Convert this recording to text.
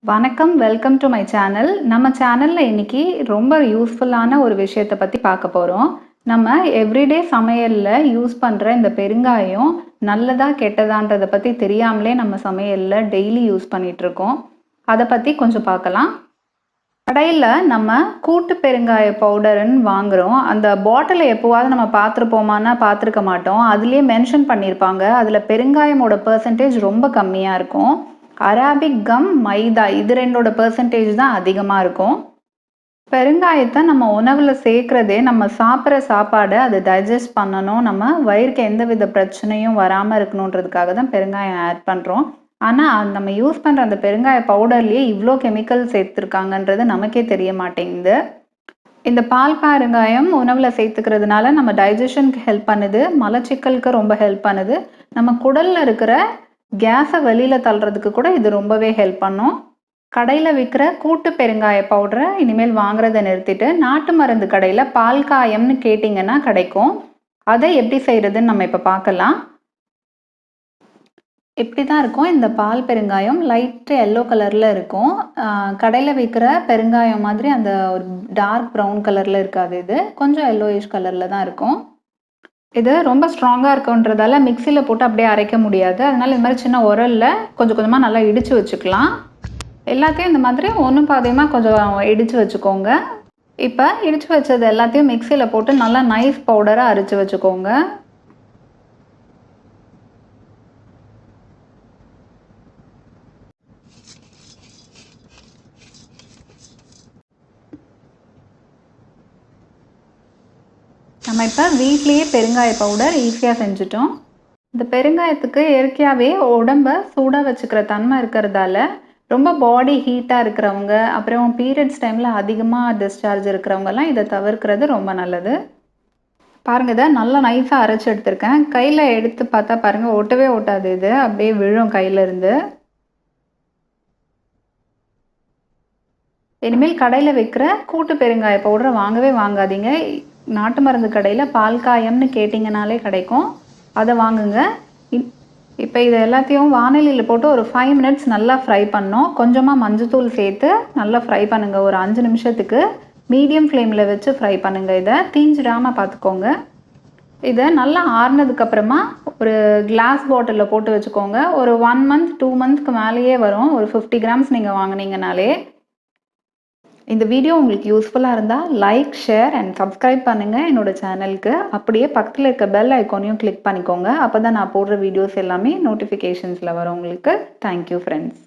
வணக்கம், welcome to my channel. நம்ம சேனல்ல இன்னைக்கு ரொம்ப யூஸ்ஃபுல்லான ஒரு விஷயத்த பத்தி பார்க்க போறோம். நம்ம எவ்ரிடே சமையல்ல யூஸ் பண்ற இந்த பெருங்காயம் நல்லதா, கெட்டதான்றத பத்தி தெரியாமலே நம்ம சமையல்ல டெய்லி யூஸ் பண்ணிட்டு இருக்கோம். அத பத்தி கொஞ்சம் பார்க்கலாம். கடையில நம்ம கூட்டு பெருங்காய பவுடர்ன்னு வாங்குறோம். அந்த பாட்டில எப்போவாவது நம்ம பார்த்துருப்போமான்னா பார்த்துருக்க மாட்டோம். அதிலேயே மென்ஷன் பண்ணியிருப்பாங்க. அதில பெருங்காயமோட பெர்சன்டேஜ் ரொம்ப கம்மியா இருக்கும். அராபிக் கம், மைதா இது 2ஓட பெர்சன்டேஜ் தான் அதிகமா இருக்கும். பெருங்காயத்த நம்ம உணவுல சேர்க்கிறதே நம்ம சாப்பிடுற சாப்பாட அது டைஜஸ்ட் பண்ணணும். நம்ம வயிறுக்கு எந்தவித பிரச்சனையும் வராம இருக்கணுன்றதுக்காக தான் பெருங்காயம் ஆட் பண்றோம். ஆனா, நம்ம யூஸ் பண்ற அந்த பெருங்காய பவுடர்லயே இவ்ளோ கெமிக்கல் சேர்த்துருக்காங்கன்றது நமக்கே தெரிய மாட்டேங்குது. இந்த பால் பெருங்காயம் உணவுல சேர்த்துக்கிறதுனால நம்ம டைஜஷனுக்கு ஹெல்ப் பண்ணுது. மலச்சிக்கலுக்கு ரொம்ப ஹெல்ப் பண்ணுது. நம்ம குடல்ல இருக்கிற கேஸ வெளியில தள்ளுறதுக்கு கூட இது ரொம்பவே ஹெல்ப் பண்ணும். கடையில விக்கிற கூட்டு பெருங்காய பவுடர இனிமேல் வாங்குறத நிறுத்திட்டு, நாட்டு மருந்து கடையில பால்காயம்னு கேட்டீங்கன்னா கிடைக்கும். அத எப்படி செய்றதுன்னு நம்ம இப்ப பார்க்கலாம். இப்படி தான் இருக்கும் இந்த பால் பெருங்காயம். லைட் எல்லோ கலர்ல இருக்கும். கடையில விக்கிற பெருங்காயம் மாதிரி அந்த ஒரு டார்க் ப்ரவுன் கலர்ல இருக்காது இது. கொஞ்சம் எல்லோயிஷ் கலர்ல தான் இருக்கும். இது ரொம்ப ஸ்ட்ராங்கா இருக்குன்றதால மிக்ஸில போட்டு அப்படியே அரைக்க முடியாது. அதனால இந்த மாதிரி சின்ன உரல்ல கொஞ்சம் கொஞ்சமா நல்லா இடிச்சு வச்சுக்கலாம். எல்லாத்தையும் இந்த மாதிரி ஒண்ணும் பாதியுமா கொஞ்சம் இடிச்சு வச்சுக்கோங்க. இப்ப இடிச்சு வச்சது எல்லாத்தையும் மிக்ஸில போட்டு நல்லா நைஸ் பவுடரா அரைச்சு வச்சுக்கோங்க. நம்ம இப்ப வீட்லயே பெருங்காய பவுடர் ஈஸியா செஞ்சுட்டோம். இந்த பெருங்காயத்துக்கு இயற்கையாவே உடம்ப சூடா வச்சுக்கிற தன்மை இருக்கிறதால, ரொம்ப பாடி ஹீட்டா இருக்கிறவங்க, அப்புறம் பீரியட்ஸ் டைம்ல அதிகமா டிஸ்சார்ஜ் இருக்கிறவங்கலாம் இத தவிர்க்கிறது ரொம்ப நல்லது. பாருங்க இத நல்லா நைஸா அரைச்சு எடுத்திருக்கேன். கையில எடுத்து பார்த்தா பாருங்க ஒட்டவே ஒட்டாது இது. அப்படியே விழும் கையில இருந்து. இனிமேல் கடையில விக்கிற கூட்டு பெருங்காய பவுடர வாங்கவே வாங்காதீங்க. நாட்டு மருந்து கடையில பால்காயம்னு கேட்டீங்கனாலே கிடைக்கும். அத வாங்குங்க. இப் இப்ப இத எல்லாத்தையும் வாணலியில போட்டு ஒரு 5 மினிட்ஸ் நல்லா ஃப்ரை பண்ணணும். கொஞ்சமா மஞ்சத்தூள் சேர்த்து நல்லா ஃப்ரை பண்ணுங்க. ஒரு 5 நிமிஷத்துக்கு மீடியம் ஃப்ளேம்ல வச்சு ஃப்ரை பண்ணுங்க இத. தீஞ்சிடாம பார்த்துக்கோங்க. இத நல்லா ஆறுனதுக்கு அப்புறமா ஒரு கிளாஸ் பாட்டில்ல போட்டு வச்சுக்கோங்க. ஒரு 1 மந்த், 2 மந்த்ஸ்க்கு மேலேயே வரும். ஒரு 50 கிராம்ஸ் நீங்க வாங்குனீங்கனாலே. இந்த வீடியோ உங்களுக்கு யூஸ்ஃபுல்லா இருந்தா லைக், ஷேர் அண்ட் சப்ஸ்கிரைப் பண்ணுங்க என்னோட சேனலுக்கு. அப்படியே பக்கத்துல இருக்க பெல் ஐகானையும் கிளிக் பண்ணிக்கோங்க. அப்பதான் நான் போடுற வீடியோஸ் எல்லாமே நோட்டிஃபிகேஷன்ஸ்ல வரும் உங்களுக்கு. Thank you friends.